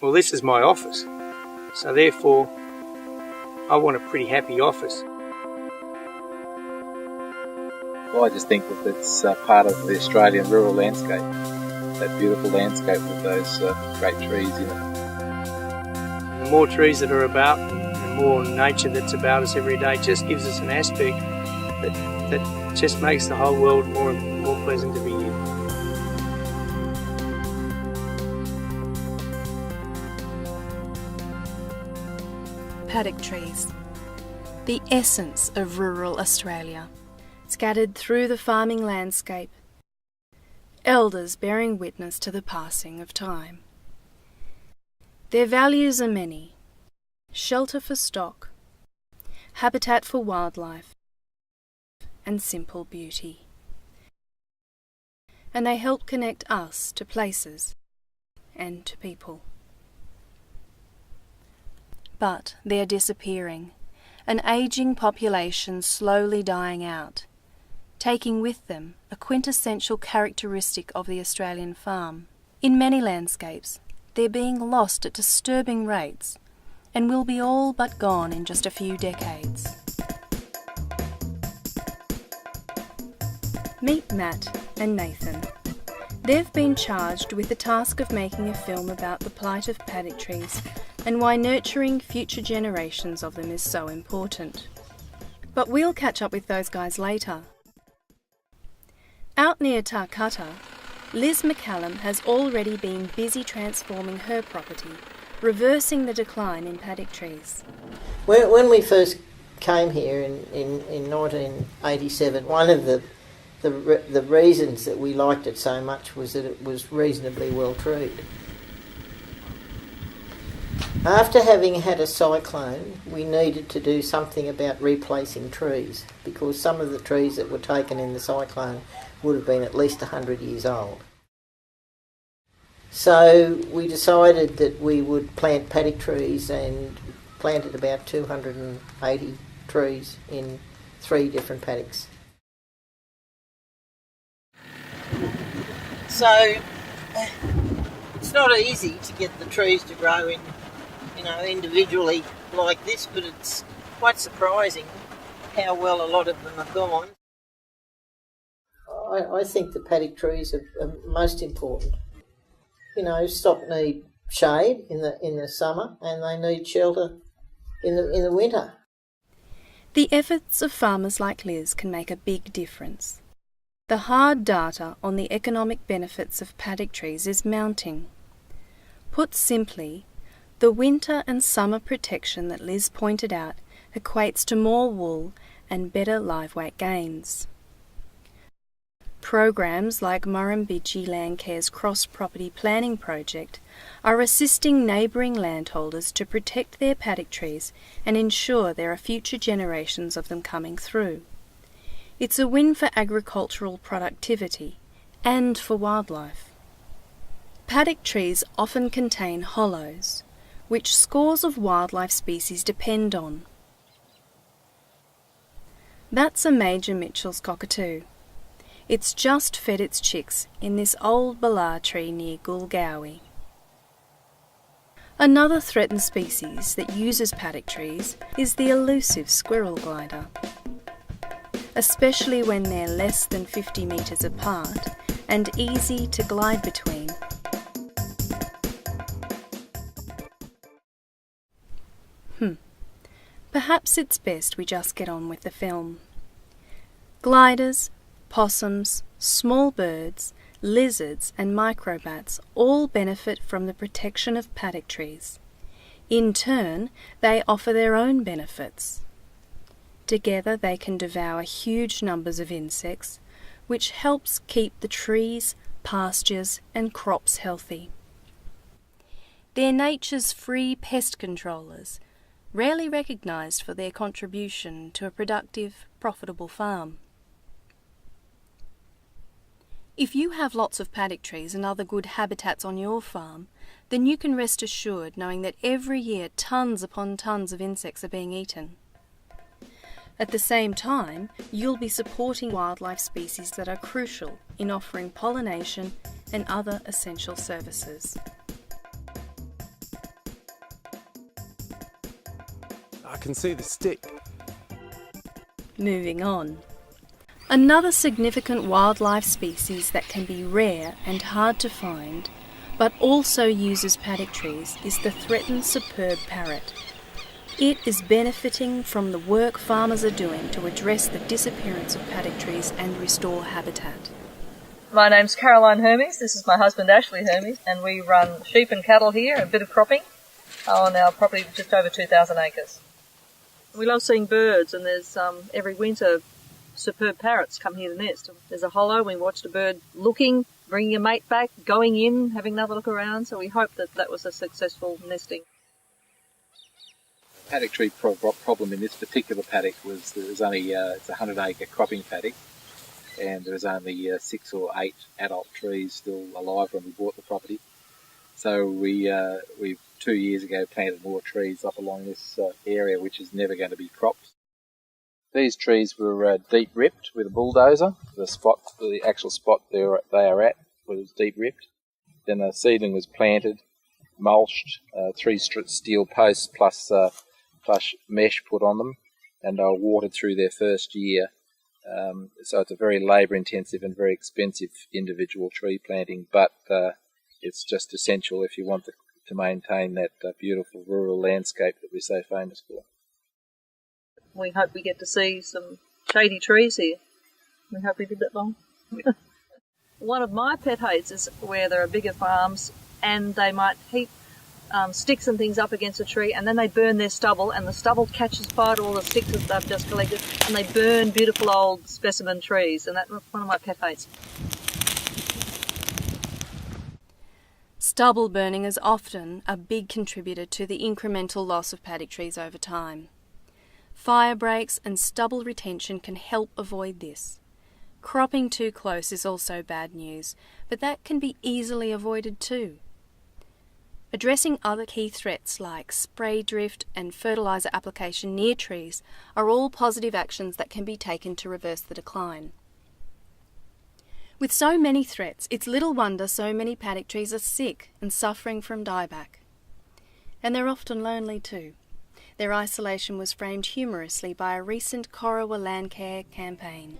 Well, this is my office, so therefore I want a pretty happy office. Well, I just think that it's part of the Australian rural landscape, that beautiful landscape with those great trees in it. The more trees that are about, the more nature that's about us every day just gives us an aspect that just makes the whole world more pleasant to be in. Paddock trees, the essence of rural Australia, scattered through the farming landscape, elders bearing witness to the passing of time. Their values are many: shelter for stock, habitat for wildlife, and simple beauty. And they help connect us to places and to people. But they're disappearing, an ageing population slowly dying out, taking with them a quintessential characteristic of the Australian farm. In many landscapes, they're being lost at disturbing rates and will be all but gone in just a few decades. Meet Matt and Nathan. They've been charged with the task of making a film about the plight of paddock trees and why nurturing future generations of them is so important. But we'll catch up with those guys later. Out near Tarcutta, Liz McCallum has already been busy transforming her property, reversing the decline in paddock trees. When we first came here in 1987, one of the reasons that we liked it so much was that it was reasonably well treed. After having had a cyclone, we needed to do something about replacing trees, because some of the trees that were taken in the cyclone would have been at least 100 years old. So we decided that we would plant paddock trees, and planted about 280 trees in 3 different paddocks. So it's not easy to get the trees to grow in, individually like this, but it's quite surprising how well a lot of them have gone. I think the paddock trees are most important. Stock need shade in the summer, and they need shelter in the winter. The efforts of farmers like Liz can make a big difference. The hard data on the economic benefits of paddock trees is mounting. Put simply, the winter and summer protection that Liz pointed out equates to more wool and better live weight gains. Programs like Murrumbidgee Landcare's cross-property planning project are assisting neighbouring landholders to protect their paddock trees and ensure there are future generations of them coming through. It's a win for agricultural productivity and for wildlife. Paddock trees often contain hollows, which scores of wildlife species depend on. That's a Major Mitchell's cockatoo. It's just fed its chicks in this old balar tree near Goolgowie. Another threatened species that uses paddock trees is the elusive squirrel glider. Especially when they're less than 50 metres apart and easy to glide between. Perhaps it's best we just get on with the film. Gliders, possums, small birds, lizards and microbats all benefit from the protection of paddock trees. In turn, they offer their own benefits. Together they can devour huge numbers of insects, which helps keep the trees, pastures and crops healthy. They're nature's free pest controllers, rarely recognised for their contribution to a productive, profitable farm. If you have lots of paddock trees and other good habitats on your farm, then you can rest assured knowing that every year tons upon tons of insects are being eaten. At the same time, you'll be supporting wildlife species that are crucial in offering pollination and other essential services. I can see the stick. Moving on. Another significant wildlife species that can be rare and hard to find, but also uses paddock trees, is the threatened superb parrot. It is benefiting from the work farmers are doing to address the disappearance of paddock trees and restore habitat. My name's Caroline Hermes, this is my husband Ashley Hermes, and we run sheep and cattle here, a bit of cropping on our property of just over 2,000 acres. We love seeing birds, and there's every winter superb parrots come here to nest. There's a hollow, we watched a bird looking, bringing a mate back, going in, having another look around, so we hope that that was a successful nesting. Paddock tree problem in this particular paddock was there was only it's a 100-acre cropping paddock, and there was only 6 or 8 adult trees still alive when we bought the property. So we 2 years ago planted more trees up along this area, which is never going to be cropped. These trees were deep ripped with a bulldozer. The actual spot they are at was deep ripped. Then a seedling was planted, mulched, 3 steel posts plus mesh put on them, and they were watered through their first year. So it's a very labour-intensive and very expensive individual tree planting, but it's just essential if you want to maintain that beautiful rural landscape that we're so famous for. We hope we get to see some shady trees here. We hope we live that long. One of my pet hates is where there are bigger farms and they might heap sticks and things up against a tree, and then they burn their stubble, and the stubble catches fire to all the sticks that they've just collected, and they burn beautiful old specimen trees, and that's one of my pet hates. Stubble burning is often a big contributor to the incremental loss of paddock trees over time. Fire breaks and stubble retention can help avoid this. Cropping too close is also bad news, but that can be easily avoided too. Addressing other key threats like spray drift and fertiliser application near trees are all positive actions that can be taken to reverse the decline. With so many threats, it's little wonder so many paddock trees are sick and suffering from dieback. And they're often lonely too. Their isolation was framed humorously by a recent Murrumbidgee Landcare campaign.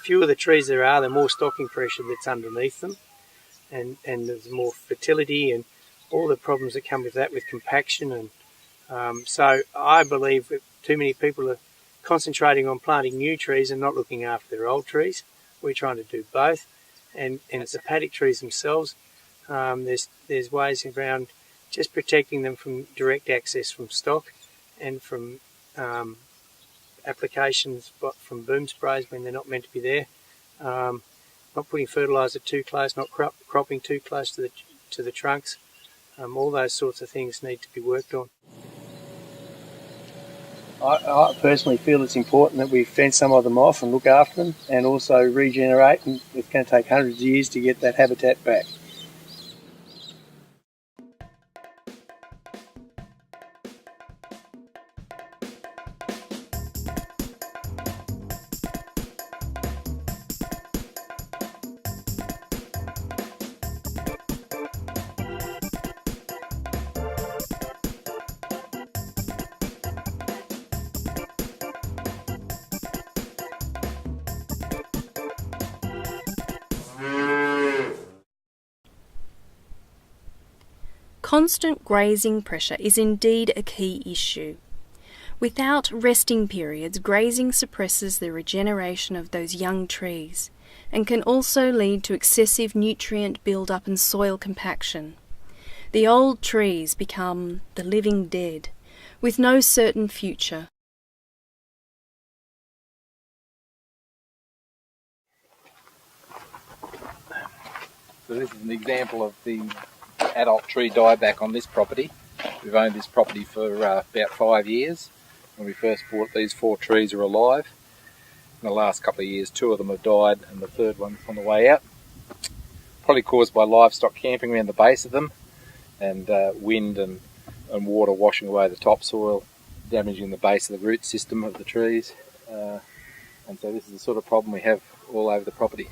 Fewer the trees there are, the more stocking pressure that's underneath them, and there's more fertility and all the problems that come with that, with compaction. And so I believe that too many people are concentrating on planting new trees and not looking after their old trees. We're trying to do both, and it's the paddock trees themselves. There's ways around just protecting them from direct access from stock and from applications from boom sprays when they're not meant to be there, not putting fertiliser too close, not cropping too close to the trunks. All those sorts of things need to be worked on. I personally feel it's important that we fence some of them off and look after them, and also regenerate, and it's going to take hundreds of years to get that habitat back. Constant grazing pressure is indeed a key issue. Without resting periods, grazing suppresses the regeneration of those young trees and can also lead to excessive nutrient build-up and soil compaction. The old trees become the living dead, with no certain future. So this is an example of the adult tree dieback on this property. We've owned this property for about 5 years. When we first bought, these 4 trees are alive. In the last couple of years, 2 of them have died, and the 3rd one's on the way out. Probably caused by livestock camping around the base of them, and wind and water washing away the topsoil, damaging the base of the root system of the trees. And so this is the sort of problem we have all over the property.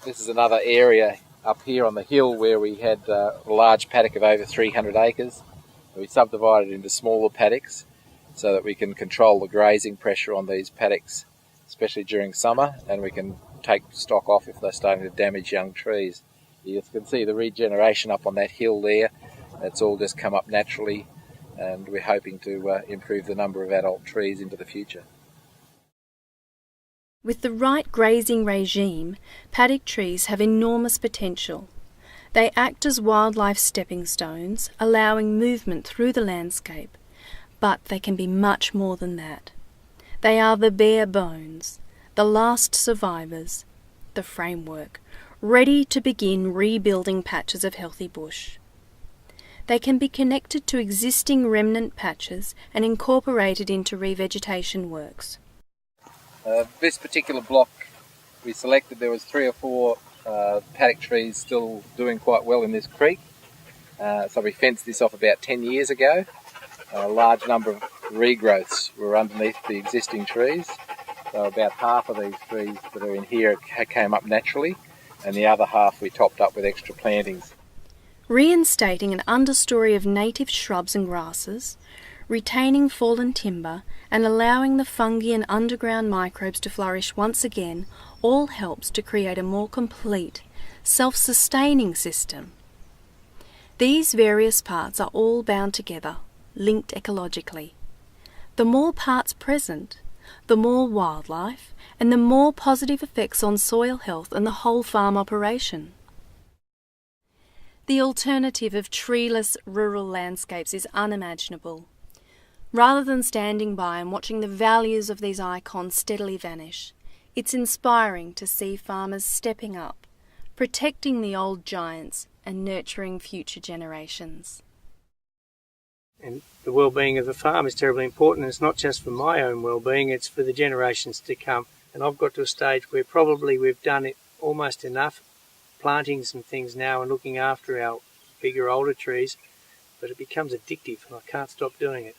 This is another area up here on the hill where we had a large paddock of over 300 acres. We subdivided into smaller paddocks so that we can control the grazing pressure on these paddocks, especially during summer, and we can take stock off if they're starting to damage young trees. You can see the regeneration up on that hill there. That's all just come up naturally, and we're hoping to improve the number of adult trees into the future. With the right grazing regime, paddock trees have enormous potential. They act as wildlife stepping stones, allowing movement through the landscape, but they can be much more than that. They are the bare bones, the last survivors, the framework, ready to begin rebuilding patches of healthy bush. They can be connected to existing remnant patches and incorporated into revegetation works. This particular block we selected, there was 3 or 4 paddock trees still doing quite well in this creek. So we fenced this off about 10 years ago. A large number of regrowths were underneath the existing trees. So about half of these trees that are in here came up naturally, and the other half we topped up with extra plantings. Reinstating an understory of native shrubs and grasses, retaining fallen timber, and allowing the fungi and underground microbes to flourish once again all helps to create a more complete, self-sustaining system. These various parts are all bound together, linked ecologically. The more parts present, the more wildlife, and the more positive effects on soil health and the whole farm operation. The alternative of treeless rural landscapes is unimaginable. Rather than standing by and watching the values of these icons steadily vanish, it's inspiring to see farmers stepping up, protecting the old giants and nurturing future generations. And the well-being of the farm is terribly important. It's not just for my own well-being, it's for the generations to come. And I've got to a stage where probably we've done it almost enough, planting some things now and looking after our bigger, older trees, but it becomes addictive and I can't stop doing it.